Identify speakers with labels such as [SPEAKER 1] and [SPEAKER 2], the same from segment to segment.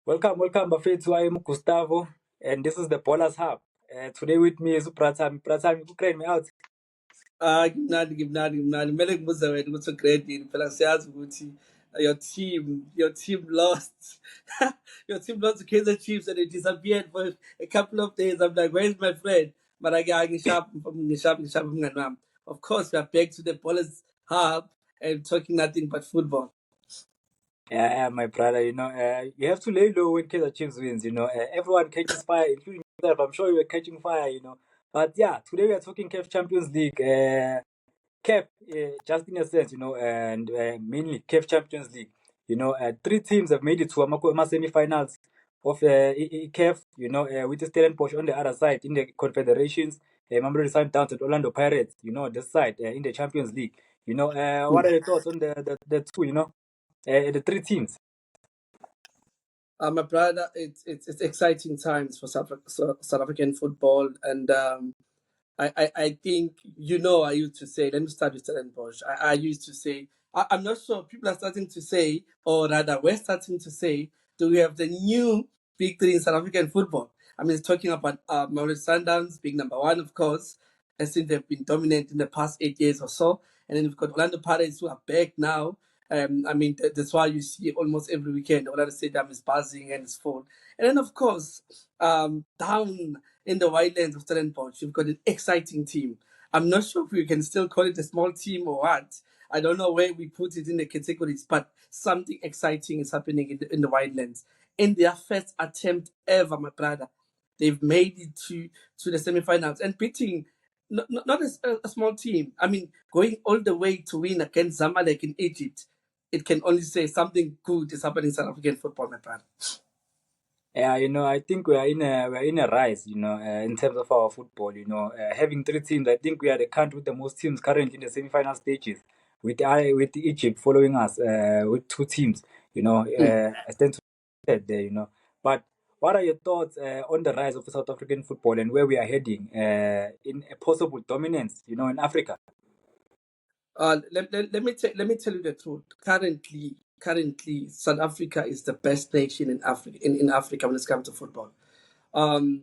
[SPEAKER 1] Welcome, Bafethu. I am Gustavo, and this is the Ballers Hub. Today with me is Pratami. Pratami, you can me out.
[SPEAKER 2] Ngimnandi kumele ngibuze wena ukuthi ugradini phela siyazi ukuthi your team lost your team lost to Kaizer Chiefs and it disappeared for a couple of days. I'm like, where's my friend? But I get ngisharp mngani wami. Of course, we are back to the Ballers Hub and talking nothing but football.
[SPEAKER 1] Yeah, my brother, you have to lay low when Kaizer Chiefs wins. Everyone catches fire, including yourself. I'm sure you were catching fire. But yeah, today we are talking CAF Champions League. CAF, just in a sense, and mainly CAF Champions League. Three teams have made it to semi-finals of CAF, with the Stellenbosch on the other side in the confederations. Mamelodi Sundowns and Orlando Pirates, this side in the Champions League. What are your thoughts on the two, the three teams?
[SPEAKER 2] My brother, it's exciting times for South African football, and I think I used to say. Let me start with Stellenbosch. I used to say. I'm not sure. People are starting to say, or rather, we're starting to say, do we have the new big three in South African football? I mean, talking about Mamelodi Sundowns being number one, of course, and since they've been dominant in the past 8 years or so, and then we've got Orlando Pirates who are back now. I mean, that's why you see almost every weekend Orlando Stadium is buzzing and it's full. And then, of course, down in the wildlands of Stellenbosch, you've got an exciting team. I'm not sure if we can still call it a small team or what. I don't know where we put it in the categories, but something exciting is happening in the wildlands. In their first attempt ever, my brother, they've made it to the semi-finals and beating not a small team. I mean, going all the way to win against Zamalek in Egypt, it can only say something good is happening in South African football, my brother.
[SPEAKER 1] Yeah, I think we are in a rise, in terms of our football. Having three teams, I think we are the country with the most teams currently in the semi-final stages. With Egypt following us, with two teams. I stand to say there. But what are your thoughts on the rise of South African football and where we are heading in a possible dominance, in
[SPEAKER 2] Let me tell you the truth. Currently, South Africa is the best nation in Africa in Africa when it comes to football. Um,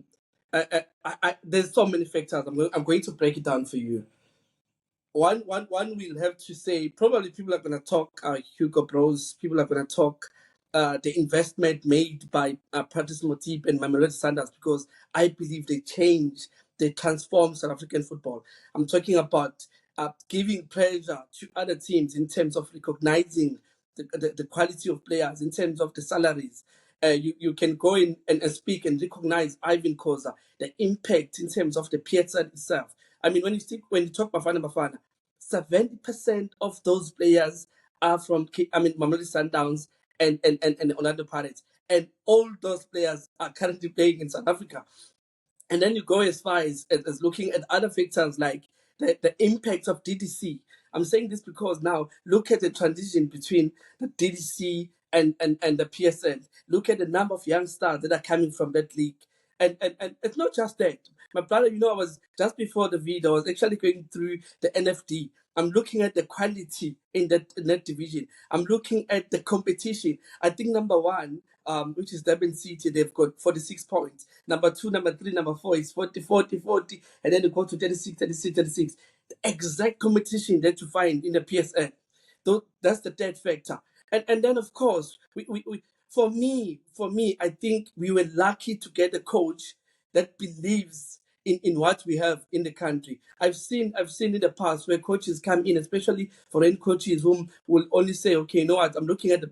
[SPEAKER 2] there's so many factors. I'm going to break it down for you. One will have to say probably people are going to talk Hugo Bros. People are going to talk the investment made by Patrice Motsepe and Mamelodi Sundowns because I believe they transform South African football. I'm talking about giving pleasure to other teams in terms of recognizing the quality of players, in terms of the salaries. You can go in and speak and recognize Ivan Koza, the impact in terms of the PSL itself. I mean, when you talk Bafana, 70% of those players are from Mamelodi Sundowns and Orlando Pirates, and all those players are currently playing in South Africa. And then you go as far as looking at other factors like the impact of DDC. I'm saying this because now look at the transition between the DDC and the PSL. Look at the number of young stars that are coming from that league. And it's not just that. My brother, I was just before the video, I was actually going through the NFD. I'm looking at the quality in that division. I'm looking at the competition. I think number one, which is Durban City, they've got 46 points. Number two, number three, number four is 40, 40, 40, and then you go to 36, 36, 36. The exact competition that you find in the PSN. That's the third factor. And then of course, we for me, I think we were lucky to get a coach that believes in what we have in the country. I've seen in the past where coaches come in, especially foreign coaches, whom will only say, okay, you know what, I'm looking at the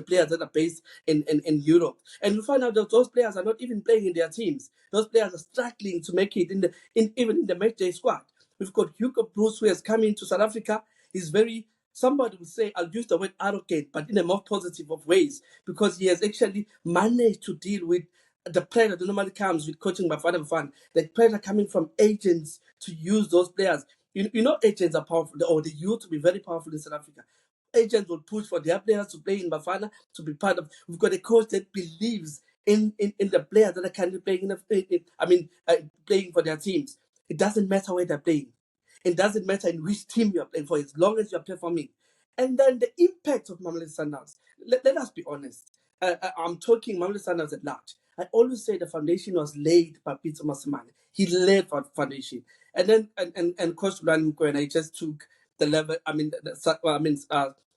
[SPEAKER 2] players that are based in Europe, and you find out that those players are not even playing in their teams. Those players are struggling to make it even in the matchday squad. We've got Hugo Bruce who has come into South Africa. He's very, somebody would say, I'll use the word arrogant, but in a more positive of ways, because he has actually managed to deal with the pressure that normally comes with coaching by Bafana, the pressure coming from agents to use those players. Agents are powerful, or they used to be very powerful in South Africa. Agents will push for their players to play in Bafana, to be part of. We've got a coach that believes in the players that are currently playing playing for their teams. It doesn't matter where they're playing. It doesn't matter in which team you're playing for, as long as you're performing. And then the impact of Mamelodi Sundowns. Let us be honest. I'm talking Mamelodi Sundowns at large. I always say the foundation was laid by Peter Masimane. He laid for foundation, and then Coach Luan Mkwena, I just took the level. I mean, Mamelodi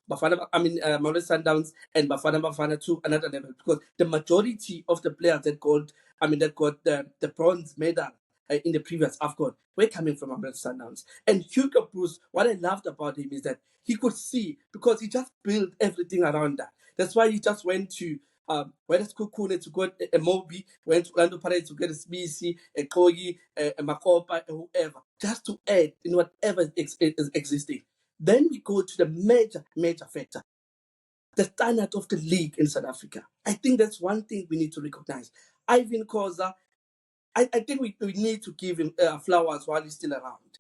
[SPEAKER 2] Sundowns and Bafana to another level, because the majority of the players that got the bronze medal in the previous AFCON were coming from Mamelodi Sundowns. And Hugo Bruce, what I loved about him is that he could see, because he just built everything around that. That's why he just went to whether it's Kukune to get a Mobi, went to Orlando Pirates to get a Spisi, a Kogi, a Makopa, whoever, just to add in whatever is existing. Then we go to the major factor, the standard of the league in South Africa. I think that's one thing we need to recognize. Ivan Koza, I think we need to give him flowers while he's still around.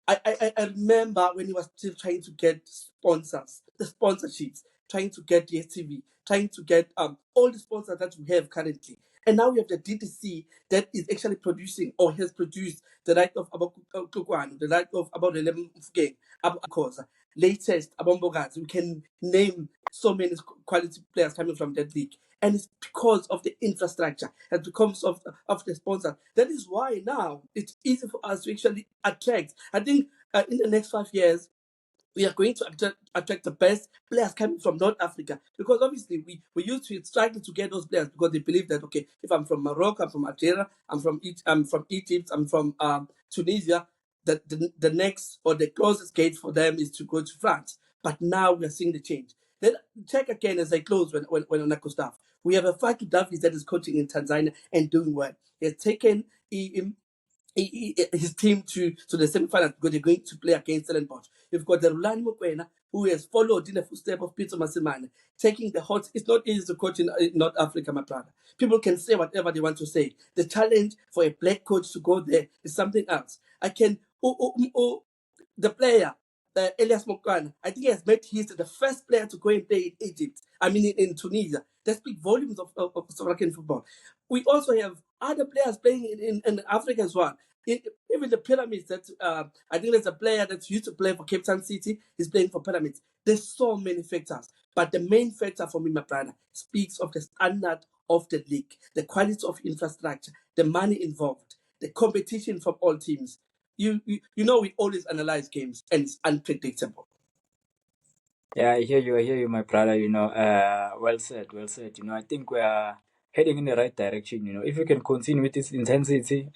[SPEAKER 2] I remember when he was still trying to get sponsors, the sponsorships, trying to get the STV, trying to get all the sponsors that we have currently. And now we have the DTC that is actually producing or has produced the right of Abakukwan, the right of about 11 Mfugeng, Koza, latest Abombogat. We can name so many quality players coming from that league. And it's because of the infrastructure and because of the sponsor. That is why now it's easy for us to actually attract. I think in the next 5 years, we are going to attract the best players coming from North Africa, because obviously we used to struggle to get those players because they believe that, okay, if I'm from Morocco, I'm from Algeria, I'm from Egypt, I'm from Tunisia, that the next or the closest gate for them is to go to France. But now we are seeing the change. Then check again as I close when on Gustav. We have a Fatu Davies that is coaching in Tanzania and doing well. He has taken his team to the semi-finals because they're going to play against Stellenbosch. You've got the Rulani Mokwena, who has followed in the footsteps of Peter Masimane, taking the hot. It's not easy to coach in North Africa, my brother. People can say whatever they want to say. The challenge for a black coach to go there is something else. The player, Elias Mokwana, I think he has made history, the first player to go and play in Egypt, in Tunisia. That speaks volumes of South African football. We also have other players playing in Africa as well. Even the Pyramids, that I think there's a player that used to play for Cape Town City, he's playing for Pyramids. There's so many factors. But the main factor for me, my brother, speaks of the standard of the league, the quality of infrastructure, the money involved, the competition from all teams. We always analyze games and it's unpredictable.
[SPEAKER 1] Yeah, I hear you, my brother. Well said, well said. I think we are heading in the right direction. If we can continue with this intensity,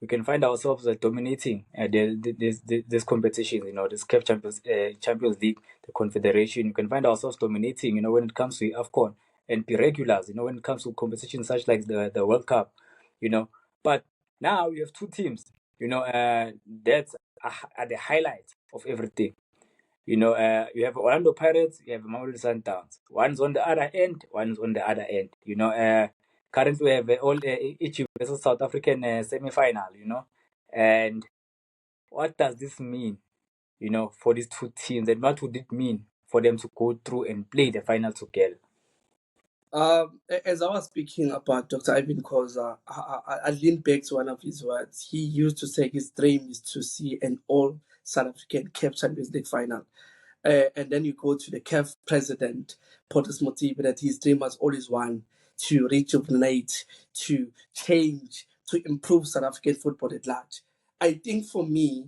[SPEAKER 1] we can find ourselves dominating this competition. This CAF Champions League, the Confederation. You can find ourselves dominating. When it comes to AFCON, and be regulars. When it comes to competitions such like the World Cup. But now you have two teams. That's at the highlight of everything. You have Orlando Pirates, you have Mamelodi Sundowns. One's on the other end, one's on the other end. Currently we have all Egypt versus South African semi-final. And what does this mean? For these two teams, and what would it mean for them to go through and play the final together?
[SPEAKER 2] As I was speaking about Dr. Ivan Koza, I lean back to one of his words. He used to say his dream is to see an all South African CAF Champions League final. And then you go to the CAF president, Portis Motsepe, that his dream was always one, to rejuvenate, to change, to improve South African football at large. I think for me,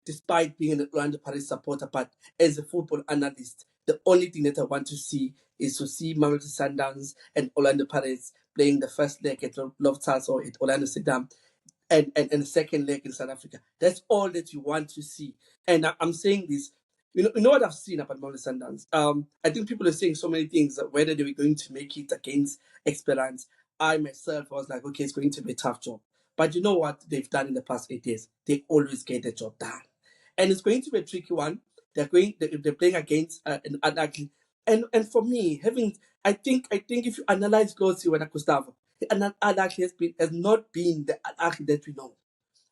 [SPEAKER 2] despite being an Orlando Pirates supporter, but as a football analyst, the only thing that I want to see is to see Mamelodi Sundowns and Orlando Pirates playing the first leg at Loftus or at Orlando Stadium, and the second leg in South Africa. That's all that you want to see. And I'm saying this. You know what I've seen about Mamelodi Sundowns. I think people are saying so many things that whether they were going to make it against Esperance. I myself was like, okay, it's going to be a tough job. But you know what they've done in the past 8 years? They always get the job done, and it's going to be a tricky one. They're playing against an unlikely. And for me, I think if you analyze closely when Gustavo, an unlikely has not been the unlikely that we know.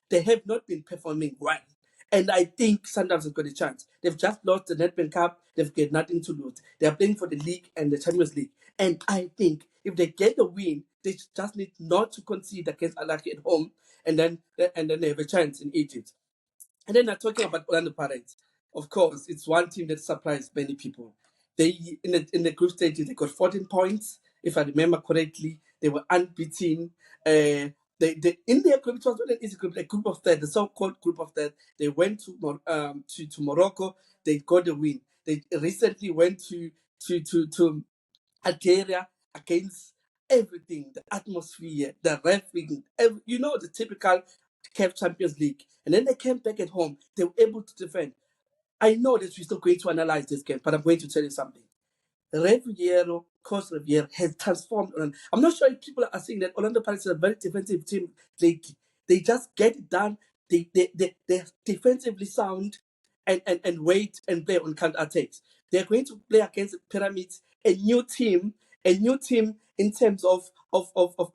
[SPEAKER 2] They have not been performing well. And I think Sundowns have got a chance. They've just lost the Nedbank Cup. They've got nothing to lose. They are playing for the league and the Champions League. And I think if they get the win, they just need not to concede against Alaki at home, and then they have a chance in Egypt. And then I'm talking about Orlando Pirates. Of course, it's one team that surprised many people. They in the group stage they got 14 points, if I remember correctly. They were unbeaten. They in their group, it was not an easy group, a group of third, the so-called group of third. They went to Morocco. They got a win. They recently went to Algeria against everything, the atmosphere, the refereeing, the typical CAF Champions League. And then they came back at home. They were able to defend. I know that we're still going to analyze this game, but I'm going to tell you something. Riviero, Coach Riviero, has transformed. I'm not sure if people are saying that Orlando Pirates is a very defensive team lately. They just get it done. They're defensively sound and wait and play on counter attacks. They're going to play against the Pyramids, a new team in terms of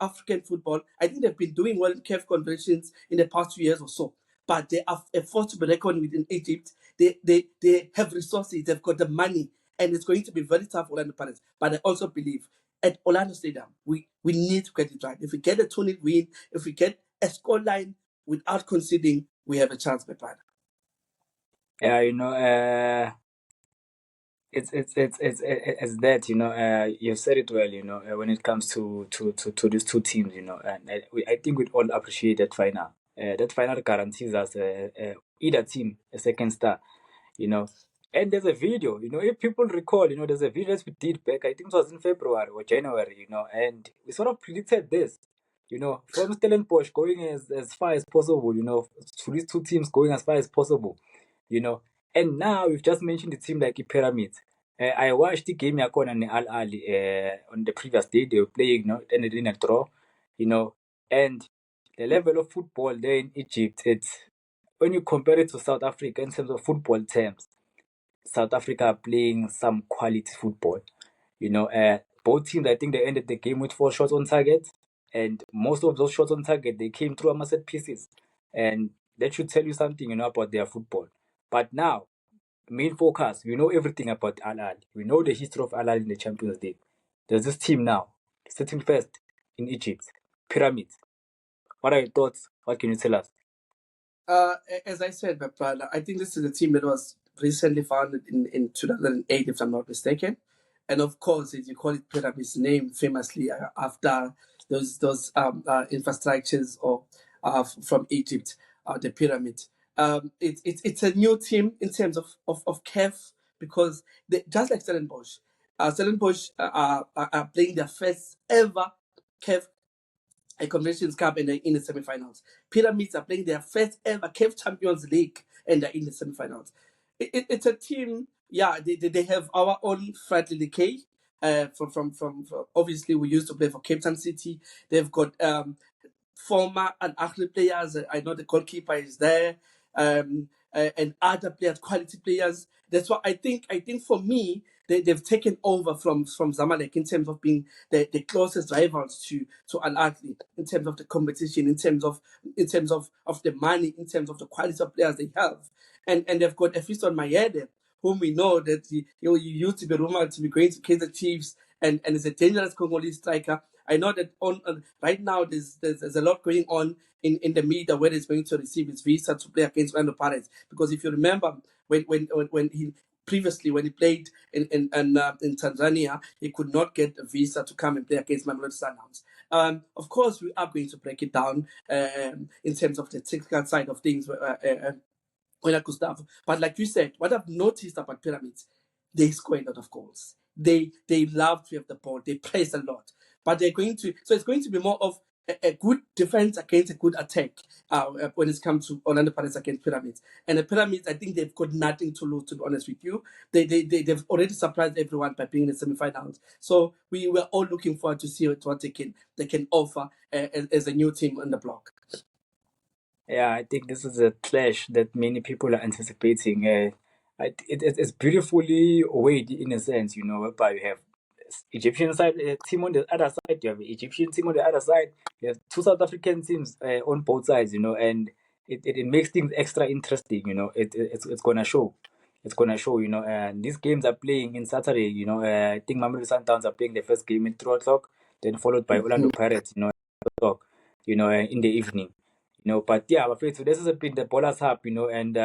[SPEAKER 2] African football. I think they've been doing well in CAF conventions in the past 2 years or so. But they are a force to be reckoned with in Egypt. They have resources, they've got the money, and it's going to be very tough for Orlando Pirates. But I also believe at Orlando Stadium, we need to get it right. If we get a 2-0 win, if we get a scoreline without conceding, we have a chance, my brother.
[SPEAKER 1] Yeah, it's that, you said it well, when it comes to these two teams, and I think we'd all appreciate that final. That final guarantees us either team a second star, you know. And there's a video, if people recall, there's a video that we did back, I think it was in February or January, and we sort of predicted this, from Stellenbosch going as far as possible, to these two teams going as far as possible, you know. And now we've just mentioned the team like the Pyramids. I watched the game Yakon and Al Ali on the previous day. They were playing, ended in a draw, and the level of football there in Egypt, it's when you compare it to South Africa in terms of football terms, South Africa are playing some quality football. Both teams, I think they ended the game with 4 shots on target, and most of those shots on target they came through a set pieces, and that should tell you something, about their football. But now, main focus, we know everything about Al Ahly. We know the history of Al Ahly in the Champions League. There's this team now, sitting first in Egypt, Pyramids. What are your thoughts? What can you tell us?
[SPEAKER 2] As I said, my brother, I think this is a team that was recently founded in 2008, if I'm not mistaken. And of course, as you call it, Pyramids, named famously after those infrastructures from Egypt, the pyramid. It's a new team in terms of CAF, because just like Stellenbosch, Stellenbosch are playing their first ever CAF a Conventions Cup and they're in the semi-finals. Pyramids are playing their first ever CAF Champions League and they're in the semi-finals. It's a team, yeah, they have our own Fredley Decay. From obviously we used to play for Cape Town City. They've got former and actual players. I know the goalkeeper is there, and other players, quality players. That's why I think for me they've taken over from Zamalek in terms of being the closest rivals to Al Ahly in terms of the competition, in terms of the money, in terms of the quality of players they have, and they've got a feast on Mayede, whom we know that he used to be rumored to be going to Kaizer Chiefs and is a dangerous Congolese striker. I know that right now there's a lot going on in the media where he's going to receive his visa to play against Orlando Pirates. Because if you remember when he previously when he played in Tanzania, he could not get a visa to come and play against Mamelodi Sundowns. Of course, we are going to break it down in terms of the technical side of things. Gustavo. But like you said, what I've noticed about Pyramids, they score a lot of goals. They love to have the ball. They press a lot. But they're going to, so it's going to be more of a good defense against a good attack when it comes to Orlando Pirates against Pyramids. And the Pyramids, I think they've got nothing to lose, to be honest with you. They've already surprised everyone by being in the semifinals. So we were all looking forward to see what they can offer as a new team on the block.
[SPEAKER 1] Yeah, I think this is a clash that many people are anticipating. It's beautifully weighed in a sense, whereby you have Egyptian side team on the other side, you have Egyptian team on the other side, you have two South African teams on both sides, and it makes things extra interesting, it's gonna show. It's gonna show, and these games are playing in Saturday, I think Mamelodi Sundowns are playing the first game at 2 o'clock, then followed by Orlando Pirates, at 2 o'clock, in the evening. But yeah, Bafethu, this has been the Ballers Hub, and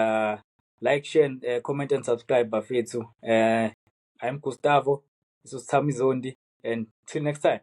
[SPEAKER 1] like, share, and comment and subscribe, Bafethu. I'm Gustavo. This was Tami Zondi. And till next time.